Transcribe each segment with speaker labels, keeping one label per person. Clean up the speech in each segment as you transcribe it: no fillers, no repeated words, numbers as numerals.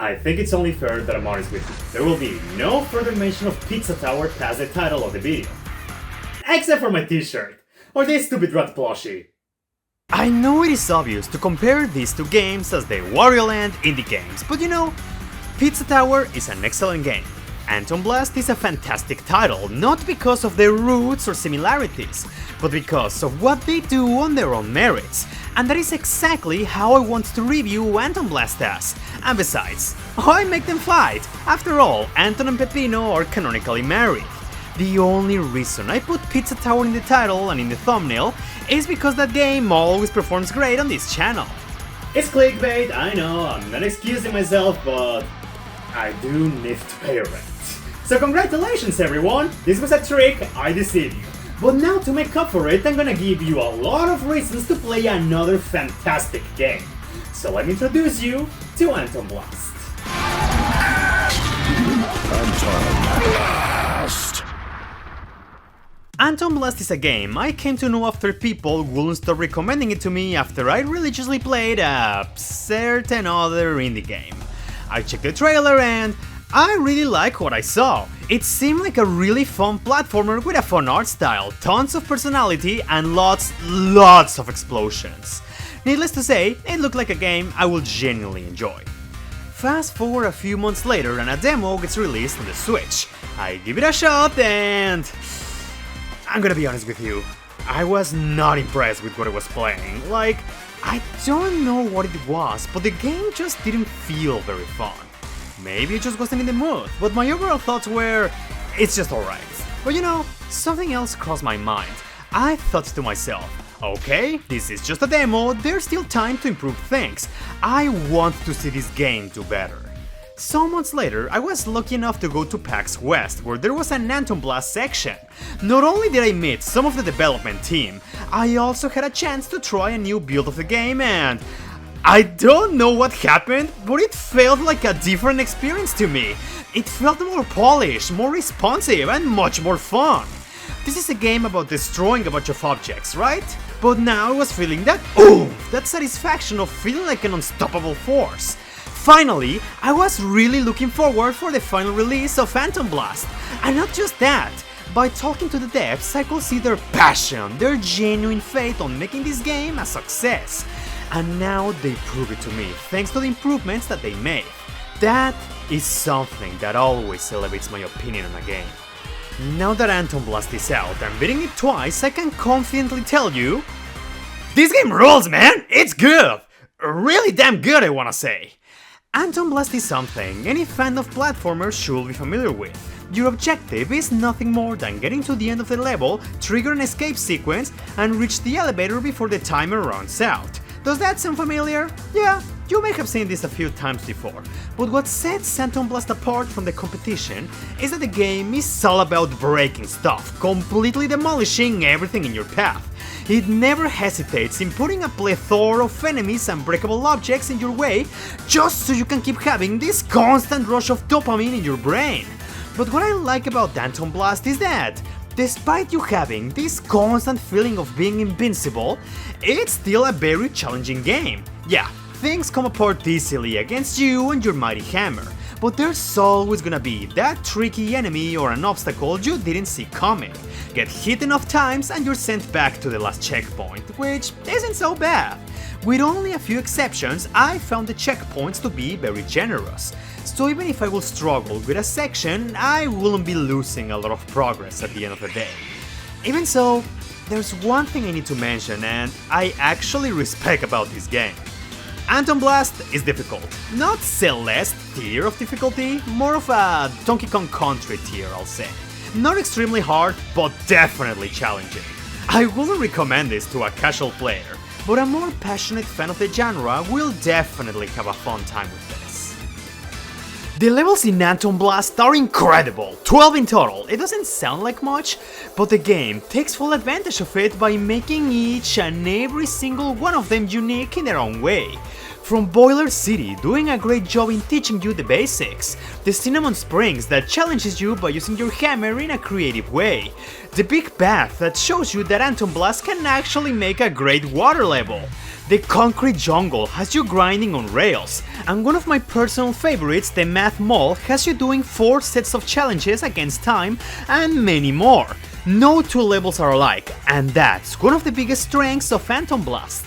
Speaker 1: I think it's only fair that I'm honest with you. There will be no further mention of Pizza Tower past the title of the video. Except for my t-shirt, or this stupid rat plushie.
Speaker 2: I know it is obvious to compare these two games as the Wario Land indie games, but you know, Pizza Tower is an excellent game. AntonBlast is a fantastic title, not because of their roots or similarities, but because of what they do on their own merits. And that is exactly how I want to review AntonBlast as. And besides, why make them fight? After all, Anton and Pepino are canonically married. The only reason I put Pizza Tower in the title and in the thumbnail is because that game always performs great on this channel.
Speaker 1: It's clickbait, I know, I'm not excusing myself, but I do need to pay rent. So congratulations everyone, this was a trick, I deceived you. But now to make up for it, I'm gonna give you a lot of reasons to play another fantastic game. So let me introduce you to AntonBlast.
Speaker 3: AntonBlast!
Speaker 2: AntonBlast is a game I came to know after people wouldn't stop recommending it to me after I religiously played a certain other indie game. I checked the trailer and I really like what I saw. It seemed like a really fun platformer with a fun art style, tons of personality and lots of explosions. Needless to say, it looked like a game I will genuinely enjoy. Fast forward a few months later and a demo gets released on the Switch. I give it a shot and I'm gonna be honest with you, I was not impressed with what I was playing. Like, I don't know what it was, but the game just didn't feel very fun. Maybe I just wasn't in the mood, but my overall thoughts were, it's just alright. But you know, something else crossed my mind. I thought to myself, okay, this is just a demo, there's still time to improve things. I want to see this game do better. Some months later, I was lucky enough to go to PAX West, where there was an AntonBlast section. Not only did I meet some of the development team, I also had a chance to try a new build of the game and I don't know what happened, but it felt like a different experience to me. It felt more polished, more responsive, and much more fun. This is a game about destroying a bunch of objects, right? But now I was feeling that oomph, that satisfaction of feeling like an unstoppable force. Finally, I was really looking forward for the final release of AntonBlast. And not just that, by talking to the devs, I could see their passion, their genuine faith on making this game a success. And now they prove it to me, thanks to the improvements that they made. That is something that always elevates my opinion on a game. Now that AntonBlast is out and beating it twice, I can confidently tell you, this game rules, man! It's good! Really damn good, I wanna say. AntonBlast is something any fan of platformers should be familiar with. Your objective is nothing more than getting to the end of the level, trigger an escape sequence, and reach the elevator before the timer runs out. Does that sound familiar? Yeah, you may have seen this a few times before, but what sets AntonBlast apart from the competition is that the game is all about breaking stuff, completely demolishing everything in your path. It never hesitates in putting a plethora of enemies and breakable objects in your way, just so you can keep having this constant rush of dopamine in your brain. But what I like about AntonBlast is that, despite you having this constant feeling of being invincible, it's still a very challenging game. Yeah, things come apart easily against you and your mighty hammer, but there's always gonna be that tricky enemy or an obstacle you didn't see coming. Get hit enough times and you're sent back to the last checkpoint, which isn't so bad. With only a few exceptions, I found the checkpoints to be very generous. So even if I will struggle with a section, I wouldn't be losing a lot of progress at the end of the day. Even so, there's one thing I need to mention and I actually respect about this game. AntonBlast is difficult. Not Celeste tier of difficulty, more of a Donkey Kong Country tier, I'll say. Not extremely hard, but definitely challenging. I wouldn't recommend this to a casual player, but a more passionate fan of the genre will definitely have a fun time with this. The levels in AntonBlast are incredible, 12 in total. It doesn't sound like much, but the game takes full advantage of it by making each and every single one of them unique in their own way. From Boiler City doing a great job in teaching you the basics, the Cinnamon Springs that challenges you by using your hammer in a creative way, the Big Bath that shows you that AntonBlast can actually make a great water level, The concrete jungle has you grinding on rails, and one of my personal favorites, the math mall, has you doing 4 sets of challenges against time and many more. No two levels are alike, and that's one of the biggest strengths of AntonBlast.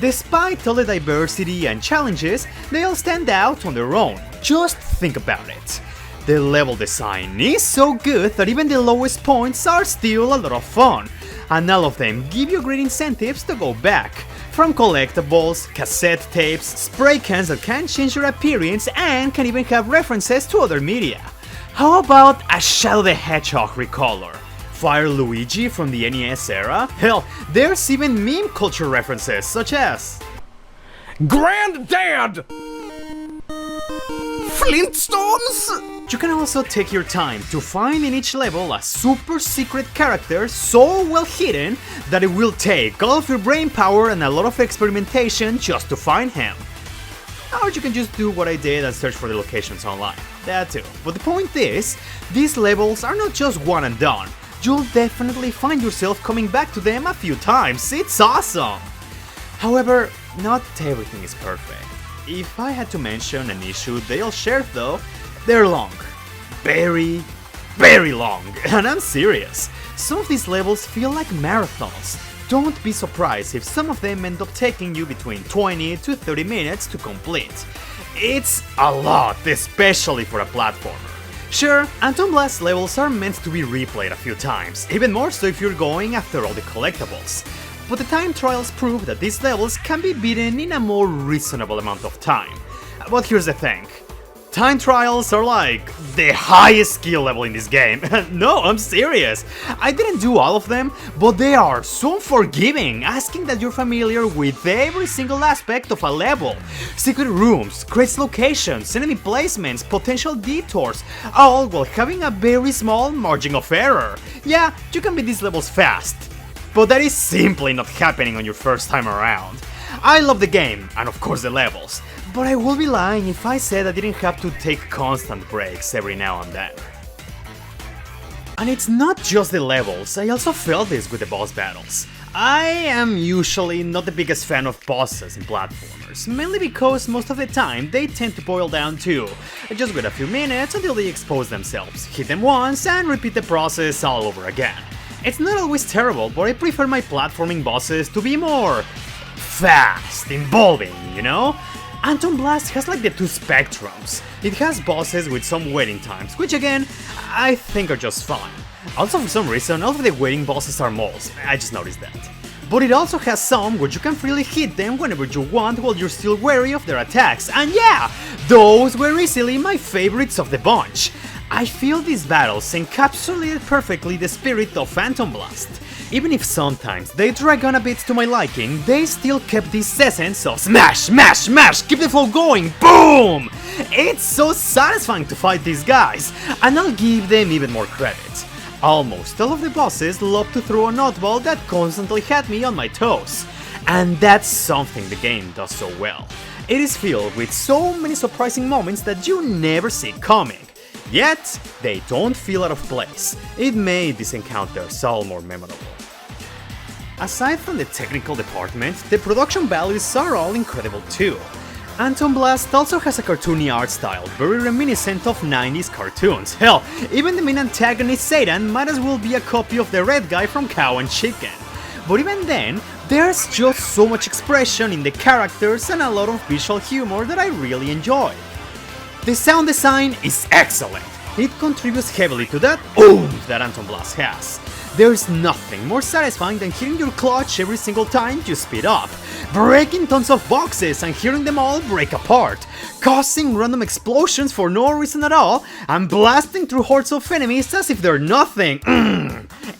Speaker 2: Despite all the diversity and challenges, they all stand out on their own. Just think about it. The level design is so good that even the lowest points are still a lot of fun, and all of them give you great incentives to go back. From collectibles, cassette tapes, spray cans that can change your appearance and can even have references to other media. How about a Shadow the Hedgehog recolor? Fire Luigi from the NES era? Hell, there's even meme culture references such as
Speaker 3: Granddad! Flintstones?
Speaker 2: You can also take your time to find in each level a super secret character so well hidden that it will take all of your brain power and a lot of experimentation just to find him. Or you can just do what I did and search for the locations online, that too. But the point is, these levels are not just one and done. You'll definitely find yourself coming back to them a few times, it's awesome! However, not everything is perfect. If I had to mention an issue they all share though, they're long. Very long. And I'm serious. Some of these levels feel like marathons. Don't be surprised if some of them end up taking you between 20 to 30 minutes to complete. It's a lot, especially for a platformer. Sure, AntonBlast levels are meant to be replayed a few times, even more so if you're going after all the collectibles. But the time trials prove that these levels can be beaten in a more reasonable amount of time. But here's the thing. Time trials are like the highest skill level in this game. No, I'm serious. I didn't do all of them, but they are so forgiving, asking that you're familiar with every single aspect of a level. Secret rooms, crazy locations, enemy placements, potential detours, all while having a very small margin of error. Yeah, you can beat these levels fast, but that is simply not happening on your first time around. I love the game, and of course the levels, but I would be lying if I said I didn't have to take constant breaks every now and then. And it's not just the levels, I also felt this with the boss battles. I am usually not the biggest fan of bosses in platformers, mainly because most of the time they tend to boil down to just wait a few minutes until they expose themselves, hit them once, and repeat the process all over again. It's not always terrible, but I prefer my platforming bosses to be more fast, involving, you know? AntonBlast has like the two spectrums. It has bosses with some waiting times, which again, I think are just fine. Also for some reason, all of the waiting bosses are moles, I just noticed that. But it also has some where you can freely hit them whenever you want while you're still wary of their attacks, and yeah, those were easily my favorites of the bunch. I feel these battles encapsulated perfectly the spirit of AntonBlast. Even if sometimes they drag on a bit to my liking, they still kept this essence of smash, smash, smash, keep the flow going, boom! It's so satisfying to fight these guys, and I'll give them even more credit. Almost all of the bosses love to throw an oddball that constantly had me on my toes, and that's something the game does so well. It is filled with so many surprising moments that you never see coming. Yet, they don't feel out of place. It made these encounters all more memorable. Aside from the technical department, the production values are all incredible too. AntonBlast also has a cartoony art style, very reminiscent of 90s cartoons. Hell, even the main antagonist Satan might as well be a copy of the red guy from Cow and Chicken. But even then, there's just so much expression in the characters and a lot of visual humor that I really enjoy. The sound design is excellent. It contributes heavily to that oomph that AntonBlast has. There's nothing more satisfying than hearing your clutch every single time you speed up, breaking tons of boxes and hearing them all break apart, causing random explosions for no reason at all, and blasting through hordes of enemies as if they're nothing.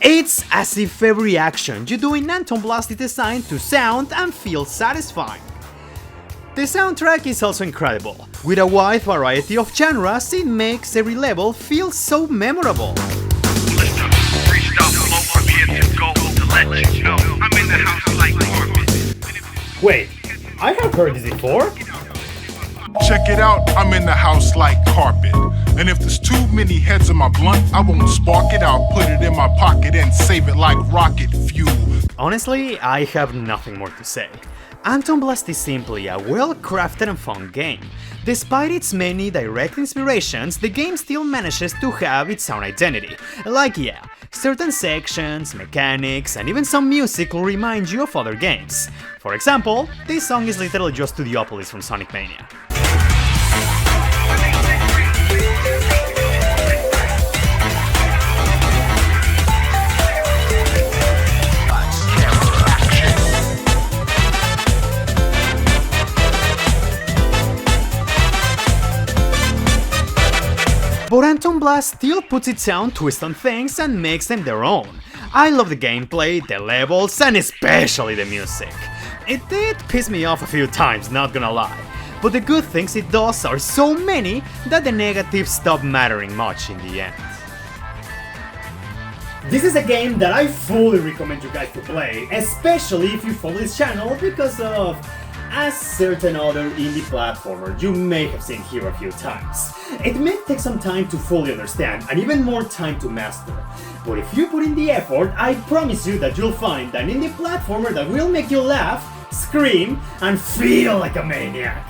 Speaker 2: It's as if every action you do in AntonBlast is designed to sound and feel satisfying. The soundtrack is also incredible. With a wide variety of genres, it makes every level feel so memorable.
Speaker 1: Wait, I have heard this before?
Speaker 3: Check it out, I'm in the house like carpet. And if there's too many heads in my blunt, I won't spark it, I'll put it in my pocket and save it like rocket fuel.
Speaker 2: Honestly, I have nothing more to say. AntonBlast is simply a well-crafted and fun game. Despite its many direct inspirations, the game still manages to have its own identity. Like certain sections, mechanics, and even some music will remind you of other games. For example, this song is literally just Studiopolis from Sonic Mania. But AntonBlast still puts its own twist on things and makes them their own. I love the gameplay, the levels, and especially the music. It did piss me off a few times, not gonna lie, but the good things it does are so many that the negatives stop mattering much in the end.
Speaker 1: This is a game that I fully recommend you guys to play, especially if you follow this channel because of a certain other indie platformer you may have seen here a few times. It may take some time to fully understand and even more time to master, but if you put in the effort, I promise you that you'll find an indie platformer that will make you laugh, scream, and feel like a maniac.